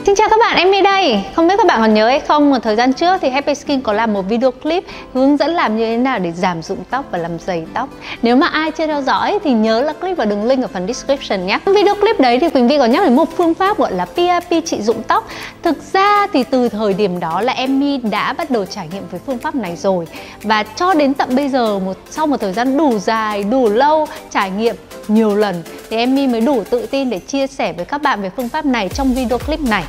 Xin chào các bạn, Emmy đây. Không biết các bạn còn nhớ hay không, một thời gian trước thì Happy Skin có làm một video clip hướng dẫn làm như thế nào để giảm rụng tóc và làm dày tóc. Nếu mà ai chưa theo dõi thì nhớ là click vào đường link ở phần description nhé. Trong video clip đấy thì Quỳnh Vi có nhắc đến một phương pháp gọi là PRP trị rụng tóc. Thực ra thì từ thời điểm đó là Emmy đã bắt đầu trải nghiệm với phương pháp này rồi. Và cho đến tận bây giờ, sau một thời gian đủ dài, đủ lâu trải nghiệm nhiều lần thì Emmy mới đủ tự tin để chia sẻ với các bạn về phương pháp này trong video clip này.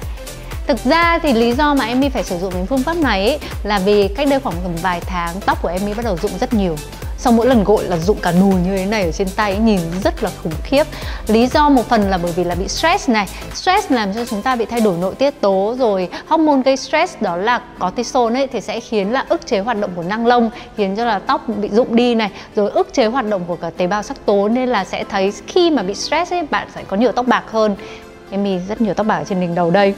Thực ra thì lý do mà Emmy phải sử dụng đến phương pháp này ấy, là vì cách đây khoảng tầm vài tháng tóc của Emmy bắt đầu rụng rất nhiều. Sau mỗi lần gội là rụng cả nùi như thế này ở trên tay ấy, nhìn rất là khủng khiếp. Lý do một phần là bởi vì là bị stress này. Stress làm cho chúng ta bị thay đổi nội tiết tố, rồi hormone gây stress đó là cortisol ấy thì sẽ khiến là ức chế hoạt động của nang lông, khiến cho là tóc bị rụng đi này, rồi ức chế hoạt động của cả tế bào sắc tố, nên là sẽ thấy khi mà bị stress ấy bạn sẽ có nhiều tóc bạc hơn. Emmy rất nhiều tóc bạc trên đỉnh đầu đây.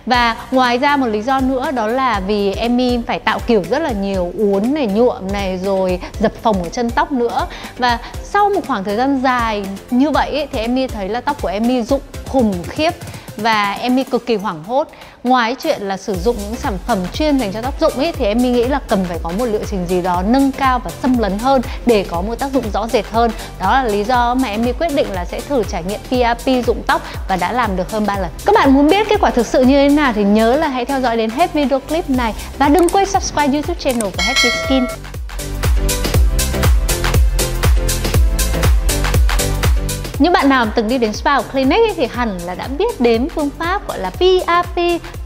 Và ngoài ra một lý do nữa đó là vì Emmy phải tạo kiểu rất là nhiều, uốn này, nhuộm này, rồi dập phồng ở chân tóc nữa. Và sau một khoảng thời gian dài như vậy ấy, thì Emmy thấy là tóc của Emmy rụng khủng khiếp và Emmy cực kỳ hoảng hốt. Ngoài chuyện là sử dụng những sản phẩm chuyên dành cho tóc rụng ấy, thì Emmy nghĩ là cần phải có một liệu trình gì đó nâng cao và xâm lấn hơn để có một tác dụng rõ rệt hơn. Đó là lý do mà Emmy quyết định là sẽ thử trải nghiệm PRP rụng tóc và đã làm được hơn 3 lần. Các bạn muốn biết kết quả thực sự như thế nào thì nhớ là hãy theo dõi đến hết video clip này và đừng quên subscribe YouTube channel của Happy Skin. Những bạn nào từng đi đến spa clinic ấy, thì hẳn là đã biết đến phương pháp gọi là PRP,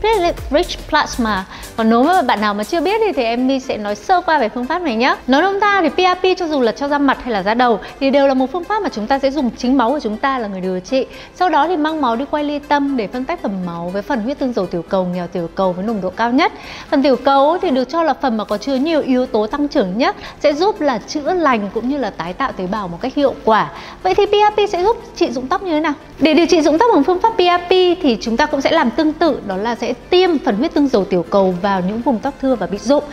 Peeled Rich Plasma. Còn nếu mà bạn nào mà chưa biết thì Emmy sẽ nói sơ qua về phương pháp này nhé. Nói nôm ta thì PRP cho dù là cho da mặt hay là da đầu thì đều là một phương pháp mà chúng ta sẽ dùng chính máu của chúng ta là người điều trị. Sau đó thì mang máu đi quay ly tâm để phân tách phần máu với phần huyết tương dầu tiểu cầu, nghèo tiểu cầu với nồng độ cao nhất. Phần tiểu cầu thì được cho là phần mà có chứa nhiều yếu tố tăng trưởng nhất, sẽ giúp là chữa lành cũng như là tái tạo tế bào một cách hiệu quả. Vậy thì PRP sẽ giúp trị rụng tóc như thế nào? Để điều trị rụng tóc bằng phương pháp PRP thì chúng ta cũng sẽ làm tương tự, đó là sẽ tiêm phần huyết tương dầu tiểu cầu vào những vùng tóc thưa và bị rụng.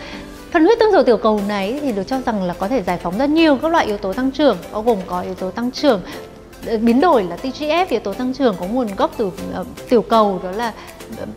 Phần huyết tương dầu tiểu cầu này thì được cho rằng là có thể giải phóng ra nhiều các loại yếu tố tăng trưởng, bao gồm có yếu tố tăng trưởng biến đổi là TGF, yếu tố tăng trưởng có nguồn gốc từ tiểu cầu đó là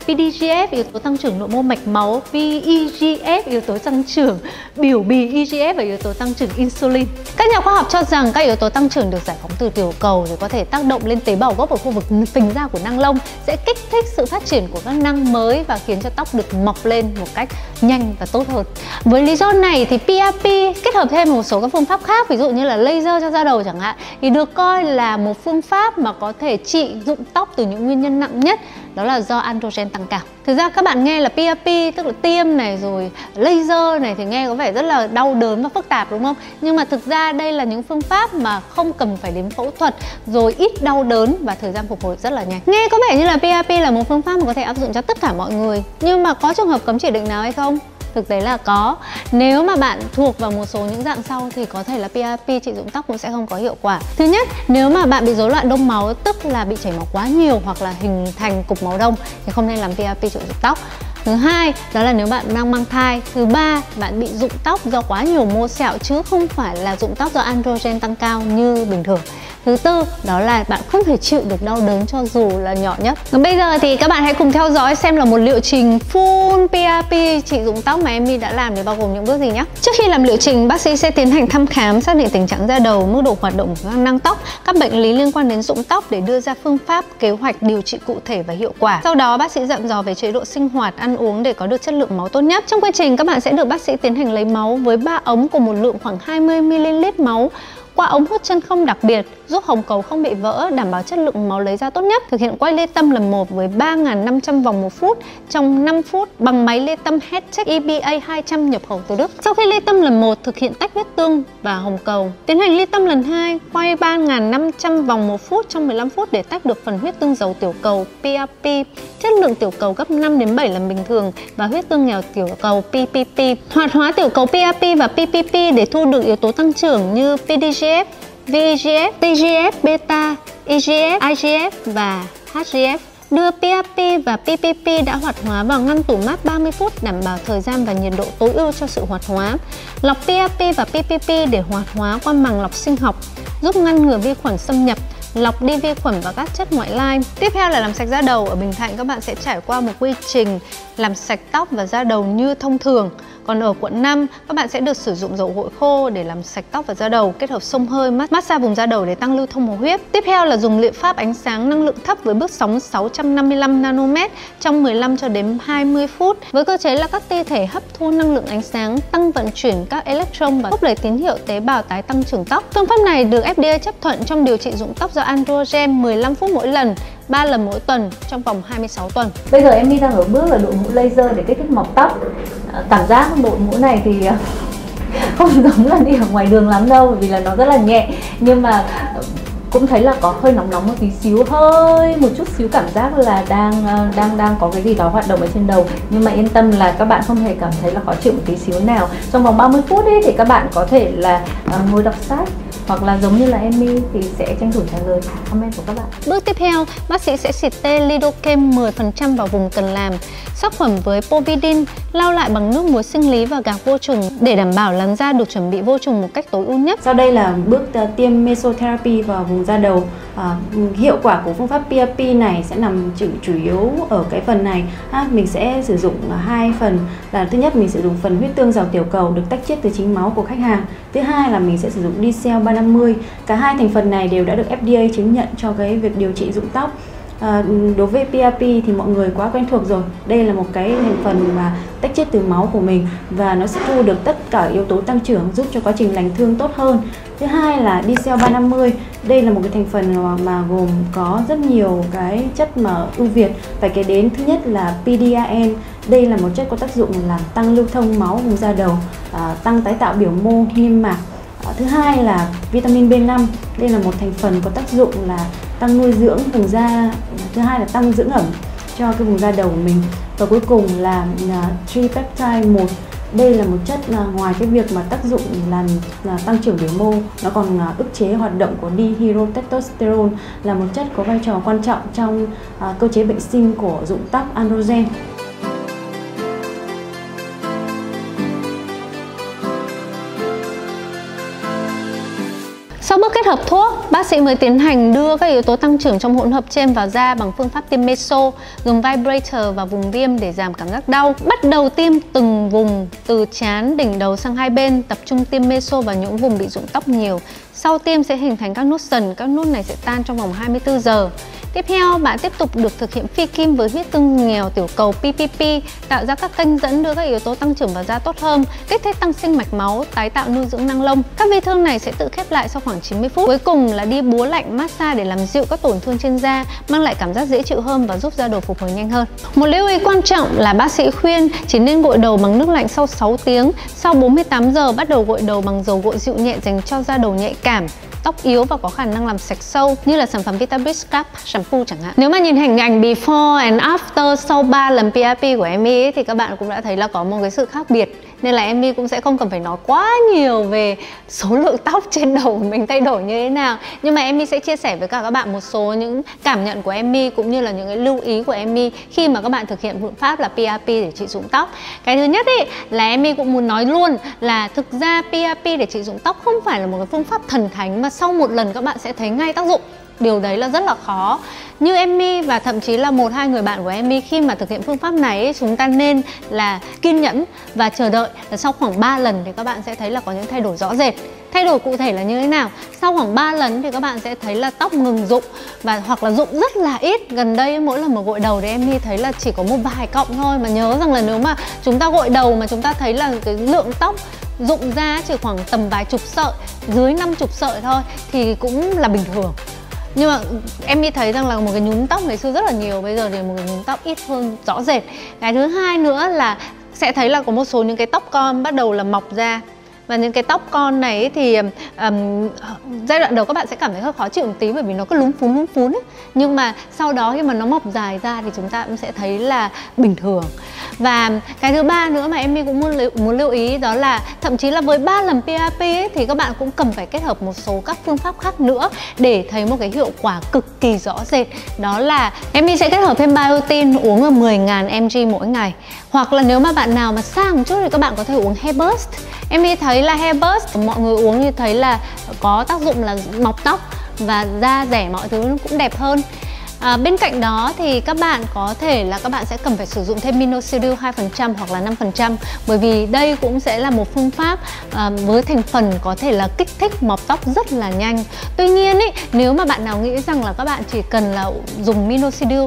PDGF, yếu tố tăng trưởng nội mô mạch máu, VEGF, yếu tố tăng trưởng biểu bì, EGF và yếu tố tăng trưởng insulin. Các nhà khoa học cho rằng các yếu tố tăng trưởng được giải phóng từ tiểu cầu thì có thể tác động lên tế bào gốc ở khu vực phình ra của nang lông, sẽ kích thích sự phát triển của các nang mới và khiến cho tóc được mọc lên một cách nhanh và tốt hơn. Với lý do này thì PRP kết hợp thêm một số các phương pháp khác, ví dụ như là laser cho da đầu chẳng hạn, thì được coi là một phương pháp mà có thể trị rụng tóc từ những nguyên nhân nặng nhất, đó là do androgen tăng cao. Thực ra các bạn nghe là PRP tức là tiêm này rồi laser này thì nghe có vẻ rất là đau đớn và phức tạp đúng không? Nhưng mà thực ra đây là những phương pháp mà không cần phải đến phẫu thuật, rồi ít đau đớn và thời gian phục hồi rất là nhanh. Nghe có vẻ như là PRP là một phương pháp mà có thể áp dụng cho tất cả mọi người, nhưng mà có trường hợp cấm chỉ định nào hay không? Thực tế là có. Nếu mà bạn thuộc vào một số những dạng sau thì có thể là PRP trị rụng tóc cũng sẽ không có hiệu quả. Thứ nhất, nếu mà bạn bị rối loạn đông máu, tức là bị chảy máu quá nhiều hoặc là hình thành cục máu đông thì không nên làm PRP trị rụng tóc. Thứ hai, đó là nếu bạn đang mang thai. Thứ ba, bạn bị rụng tóc do quá nhiều mô sẹo chứ không phải là rụng tóc do androgen tăng cao như bình thường. Thứ tư, đó là bạn không thể chịu được đau đớn cho dù là nhỏ nhất. Còn bây giờ thì các bạn hãy cùng theo dõi xem là một liệu trình full PRP trị rụng tóc mà Emmy đã làm thì bao gồm những bước gì nhé. Trước khi làm liệu trình, bác sĩ sẽ tiến hành thăm khám, xác định tình trạng da đầu, mức độ hoạt động của các nang tóc, các bệnh lý liên quan đến rụng tóc để đưa ra phương pháp, kế hoạch điều trị cụ thể và hiệu quả. Sau đó bác sĩ dặn dò về chế độ sinh hoạt, ăn uống để có được chất lượng máu tốt nhất. Trong quy trình, các bạn sẽ được bác sĩ tiến hành lấy máu với 3 ống cùng một lượng khoảng 20 ml máu qua ống hút chân không đặc biệt, giúp hồng cầu không bị vỡ, đảm bảo chất lượng máu lấy ra tốt nhất. Thực hiện quay ly tâm lần 1 với 3.500 vòng một phút trong 5 phút bằng máy ly tâm Headtech EBA 200 nhập khẩu từ Đức. Sau khi ly tâm lần 1, thực hiện tách huyết tương và hồng cầu. Tiến hành ly tâm lần 2, quay 3.500 vòng một phút trong 15 phút để tách được phần huyết tương dầu tiểu cầu PRP, chất lượng tiểu cầu gấp 5 đến 7 lần bình thường và huyết tương nghèo tiểu cầu PPP. Hoạt hóa tiểu cầu PRP và PPP để thu được yếu tố tăng trưởng như PDGF, VEGF, TGF, beta, EGF, IGF và HGF. Đưa PRP và PPP đã hoạt hóa vào ngăn tủ mát 30 phút, đảm bảo thời gian và nhiệt độ tối ưu cho sự hoạt hóa. Lọc PRP và PPP để hoạt hóa qua màng lọc sinh học, giúp ngăn ngừa vi khuẩn xâm nhập. lọc đi vi khuẩn và các chất ngoại lai. Tiếp theo là làm sạch da đầu. Ở Bình Thạnh các bạn sẽ trải qua một quy trình làm sạch tóc và da đầu như thông thường. Còn ở quận 5, các bạn sẽ được sử dụng dầu gội khô để làm sạch tóc và da đầu, kết hợp xông hơi, massage vùng da đầu để tăng lưu thông máu huyết. Tiếp theo là dùng liệu pháp ánh sáng năng lượng thấp với bước sóng 655 nanomet trong 15 cho đến 20 phút. Với cơ chế là các tia thể hấp thu năng lượng ánh sáng, tăng vận chuyển các electron và thúc đẩy tín hiệu tế bào tái tăng trưởng tóc. Phương pháp này được FDA chấp thuận trong điều trị rụng tóc do androgen 15 phút mỗi lần, 3 lần mỗi tuần trong vòng 26 tuần. Bây giờ em đang ở bước là đội mũ laser để kích thích mọc tóc. Cảm giác đội mũ này thì không giống là đi ở ngoài đường lắm đâu, vì là nó rất là nhẹ, nhưng mà cũng thấy là có hơi nóng một tí xíu, hơi một chút xíu cảm giác là đang có cái gì đó hoạt động ở trên đầu. Nhưng mà yên tâm là các bạn không hề cảm thấy là khó chịu một tí xíu nào. Trong vòng 30 phút ấy, thì các bạn có thể là ngồi đọc sách, hoặc là giống như là Emmy thì sẽ tranh thủ trả lời comment của các bạn. Bước tiếp theo, bác sĩ sẽ xịt tên lidocaine 10% vào vùng cần làm, sát khuẩn với povidin, lau lại bằng nước muối sinh lý và gạc vô trùng để đảm bảo làn da được chuẩn bị vô trùng một cách tối ưu nhất. Sau đây là bước tiêm mesotherapy vào vùng da đầu. Hiệu quả của phương pháp PRP này sẽ nằm chủ yếu ở cái phần này. Mình sẽ sử dụng hai phần. Là thứ nhất, mình sử dụng phần huyết tương giàu tiểu cầu được tách chiết từ chính máu của khách hàng. Thứ hai là mình sẽ sử dụng D-Cell 350. Cả hai thành phần này đều đã được FDA chứng nhận cho cái việc điều trị rụng tóc. Đối với PRP thì mọi người quá quen thuộc rồi. Đây là một cái thành phần mà tách chiết từ máu của mình và nó sẽ thu được tất cả yếu tố tăng trưởng, giúp cho quá trình lành thương tốt hơn. Thứ hai là D-Cell 350. Đây là một cái thành phần mà gồm có rất nhiều cái chất mà ưu việt. Phải kể đến thứ nhất là PDAN. Đây là một chất có tác dụng làm tăng lưu thông máu vùng da đầu, tăng tái tạo biểu mô, niêm mạc. Thứ hai là vitamin B5. Đây là một thành phần có tác dụng là tăng nuôi dưỡng vùng da. Thứ hai là tăng dưỡng ẩm cho cái vùng da đầu của mình. Và cuối cùng là tripeptide 1. Đây là một chất ngoài cái việc mà tác dụng làm tăng trưởng biểu mô, nó còn ức chế hoạt động của dihydrotestosterone, là một chất có vai trò quan trọng trong cơ chế bệnh sinh của rụng tóc androgen. Sau bước kết hợp thuốc, bác sĩ mới tiến hành đưa các yếu tố tăng trưởng trong hỗn hợp trên vào da bằng phương pháp tiêm meso, dùng vibrator vào vùng viêm để giảm cảm giác đau. Bắt đầu tiêm từng vùng từ trán, đỉnh đầu sang hai bên, tập trung tiêm meso vào những vùng bị rụng tóc nhiều. Sau tiêm sẽ hình thành các nốt sần, các nốt này sẽ tan trong vòng 24 giờ. Tiếp theo, bạn tiếp tục được thực hiện phi kim với huyết tương nghèo tiểu cầu PPP, tạo ra các kênh dẫn đưa các yếu tố tăng trưởng vào da tốt hơn, kích thích tăng sinh mạch máu, tái tạo nuôi dưỡng năng lông. Các vết thương này sẽ tự khép lại sau khoảng 90 phút. Cuối cùng là đi búa lạnh massage để làm dịu các tổn thương trên da, mang lại cảm giác dễ chịu hơn và giúp da đầu phục hồi nhanh hơn. Một lưu ý quan trọng là bác sĩ khuyên chỉ nên gội đầu bằng nước lạnh sau 6 tiếng, sau 48 giờ bắt đầu gội đầu bằng dầu gội dịu nhẹ dành cho da đầu nhạy cảm, tóc yếu và có khả năng làm sạch sâu như là sản phẩm Vitabrix Scalp shampoo chẳng hạn. Nếu mà nhìn hình ảnh before and after sau 3 lần PRP của Emmy thì các bạn cũng đã thấy là có một cái sự khác biệt. Nên là Emmy cũng sẽ không cần phải nói quá nhiều về số lượng tóc trên đầu của mình thay đổi như thế nào. Nhưng mà Emmy sẽ chia sẻ với cả các bạn một số những cảm nhận của Emmy cũng như là những cái lưu ý của Emmy khi mà các bạn thực hiện phương pháp là PRP để trị rụng tóc. Cái thứ nhất ý, là Emmy cũng muốn nói luôn là thực ra PRP để trị rụng tóc không phải là một cái phương pháp thần thánh mà sau một lần các bạn sẽ thấy ngay tác dụng. Điều đấy là rất là khó. Như Emmy và thậm chí là 1-2 người bạn của Emmy khi mà thực hiện phương pháp này, chúng ta nên là kiên nhẫn và chờ đợi. Và sau khoảng 3 lần thì các bạn sẽ thấy là có những thay đổi rõ rệt. Thay đổi cụ thể là như thế nào? Sau khoảng 3 lần thì các bạn sẽ thấy là tóc ngừng rụng và hoặc là rụng rất là ít. Gần đây mỗi lần mà gội đầu thì Emmy thấy là chỉ có một vài cọng thôi. Mà nhớ rằng là nếu mà chúng ta gội đầu mà chúng ta thấy là cái lượng tóc rụng ra chỉ khoảng tầm vài chục sợi, dưới 50 sợi thôi thì cũng là bình thường. Nhưng mà Emmy thấy rằng là một cái nhúm tóc ngày xưa rất là nhiều, bây giờ thì một cái nhúm tóc ít hơn rõ rệt. Cái thứ hai nữa là sẽ thấy là có một số những cái tóc con bắt đầu là mọc ra. Và những cái tóc con này thì giai đoạn đầu các bạn sẽ cảm thấy hơi khó chịu một tí bởi vì nó cứ lúm phún ấy. Nhưng mà sau đó khi mà nó mọc dài ra thì chúng ta cũng sẽ thấy là bình thường. Và cái thứ ba nữa mà Emmy cũng muốn lưu ý đó là thậm chí là với 3 lần PRP ấy, thì các bạn cũng cần phải kết hợp một số các phương pháp khác nữa để thấy một cái hiệu quả cực kỳ rõ rệt. Đó là Emmy sẽ kết hợp thêm biotin uống ở 10.000 mg mỗi ngày. Hoặc là nếu mà bạn nào mà sang một chút thì các bạn có thể uống Hair Burst. Emmy thấy là Hair Burst mọi người uống như thấy là có tác dụng là mọc tóc và da dẻ mọi thứ nó cũng đẹp hơn. Bên cạnh đó thì các bạn có thể là các bạn sẽ cần phải sử dụng thêm minoxidil 2% hoặc là 5%, bởi vì đây cũng sẽ là một phương pháp với thành phần có thể là kích thích mọc tóc rất là nhanh. Tuy nhiên ý, nếu mà bạn nào nghĩ rằng là các bạn chỉ cần là dùng minoxidil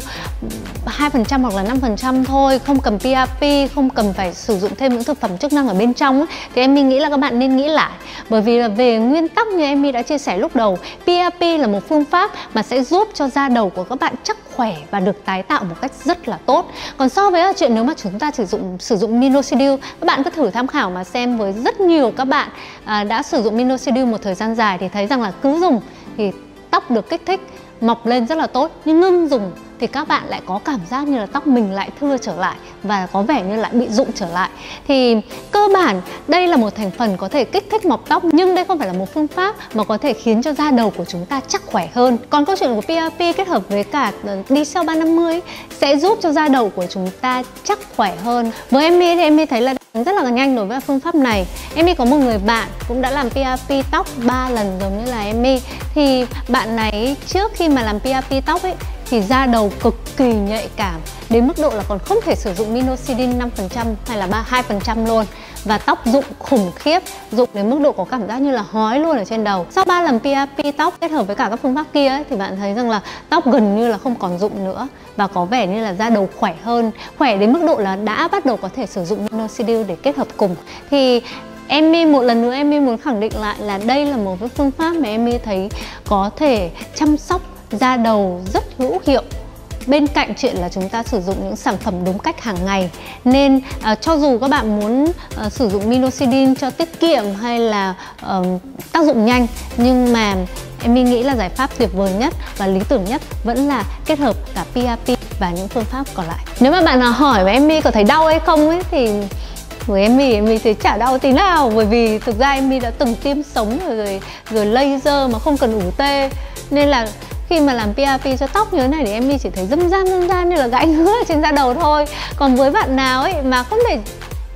2% hoặc là 5% thôi, không cần PRP, không cần phải sử dụng thêm những thực phẩm chức năng ở bên trong ấy, thì em nghĩ là các bạn nên nghĩ lại. Bởi vì là về nguyên tắc như em đã chia sẻ lúc đầu, PRP là một phương pháp mà sẽ giúp cho da đầu của các bạn chắc khỏe và được tái tạo một cách rất là tốt. Còn so với chuyện nếu mà chúng ta sử dụng minoxidil, các bạn cứ thử tham khảo mà xem, với rất nhiều các bạn đã sử dụng minoxidil một thời gian dài thì thấy rằng là cứ dùng thì tóc được kích thích, mọc lên rất là tốt, nhưng ngưng dùng thì các bạn lại có cảm giác như là tóc mình lại thưa trở lại và có vẻ như lại bị rụng trở lại. Thì cơ bản đây là một thành phần có thể kích thích mọc tóc, nhưng đây không phải là một phương pháp mà có thể khiến cho da đầu của chúng ta chắc khỏe hơn. Còn câu chuyện của PRP kết hợp với cả đi Cell 350 sẽ giúp cho da đầu của chúng ta chắc khỏe hơn. Với em thì em thấy là rất là nhanh đối với phương pháp này. Em có một người bạn cũng đã làm PRP tóc 3 lần giống như là em. Thì bạn này trước khi mà làm PRP tóc ấy thì da đầu cực kỳ nhạy cảm đến mức độ là còn không thể sử dụng minoxidil 5% hay là 2% luôn, và tóc rụng khủng khiếp, rụng đến mức độ có cảm giác như là hói luôn ở trên đầu. Sau 3 lần PRP tóc kết hợp với cả các phương pháp kia ấy, thì bạn thấy rằng là tóc gần như là không còn rụng nữa và có vẻ như là da đầu khỏe hơn, khỏe đến mức độ là đã bắt đầu có thể sử dụng minoxidil để kết hợp cùng. Thì em một lần nữa em muốn khẳng định lại là đây là một cái phương pháp mà em thấy có thể chăm sóc da đầu rất hữu hiệu, bên cạnh chuyện là chúng ta sử dụng những sản phẩm đúng cách hàng ngày. Nên cho dù các bạn muốn sử dụng minoxidil cho tiết kiệm hay là tác dụng nhanh, nhưng mà em nghĩ là giải pháp tuyệt vời nhất và lý tưởng nhất vẫn là kết hợp cả PRP và những phương pháp còn lại. Nếu mà bạn nào hỏi mà em có thấy đau hay không ấy, thì với em thì chả đau tí nào, bởi vì thực ra em đã từng tiêm sống rồi laser mà không cần ủ tê, nên là khi mà làm PRP cho tóc như thế này thì em chỉ thấy dâm gian như là gãi ngứa ở trên da đầu thôi. Còn với bạn nào ấy mà không thể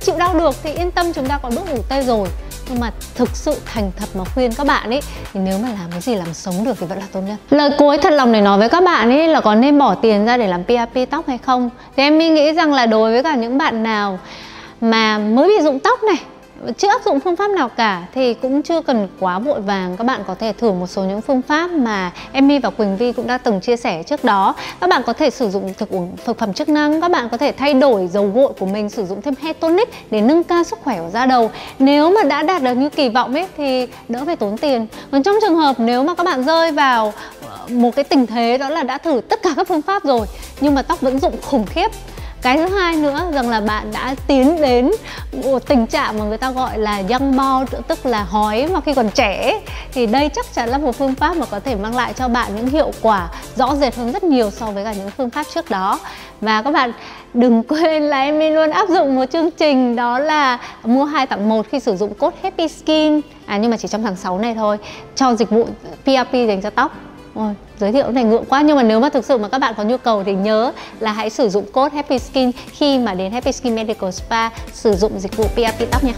chịu đau được thì yên tâm, chúng ta có bước ủ tê rồi. Nhưng mà thực sự thành thật mà khuyên các bạn ấy, thì nếu mà làm cái gì làm sống được thì vẫn là tốt nhất. Lời cuối thật lòng để nói với các bạn ấy là có nên bỏ tiền ra để làm PRP tóc hay không. Thì em nghĩ rằng là đối với cả những bạn nào mà mới bị rụng tóc này, chưa áp dụng phương pháp nào cả, thì cũng chưa cần quá vội vàng. Các bạn có thể thử một số những phương pháp mà Emmy và Quỳnh Vi cũng đã từng chia sẻ trước đó. Các bạn có thể sử dụng thực phẩm chức năng, các bạn có thể thay đổi dầu gội của mình, sử dụng thêm hair tonic để nâng cao sức khỏe của da đầu. Nếu mà đã đạt được như kỳ vọng ấy thì đỡ phải tốn tiền. Còn trong trường hợp nếu mà các bạn rơi vào một cái tình thế đó là đã thử tất cả các phương pháp rồi nhưng mà tóc vẫn rụng khủng khiếp, cái thứ hai nữa rằng là bạn đã tiến đến một tình trạng mà người ta gọi là young bald, tức là hói mà khi còn trẻ, thì đây chắc chắn là một phương pháp mà có thể mang lại cho bạn những hiệu quả rõ rệt hơn rất nhiều so với cả những phương pháp trước đó. Và các bạn đừng quên là em luôn áp dụng một chương trình, đó là mua 2 tặng 1 khi sử dụng code Happy Skin, nhưng mà chỉ trong tháng 6 này thôi, cho dịch vụ PRP dành cho tóc. Ôi, giới thiệu này ngượng quá, nhưng mà nếu mà thực sự mà các bạn có nhu cầu thì nhớ là hãy sử dụng code Happy Skin khi mà đến Happy Skin Medical Spa sử dụng dịch vụ PRP tóc nha.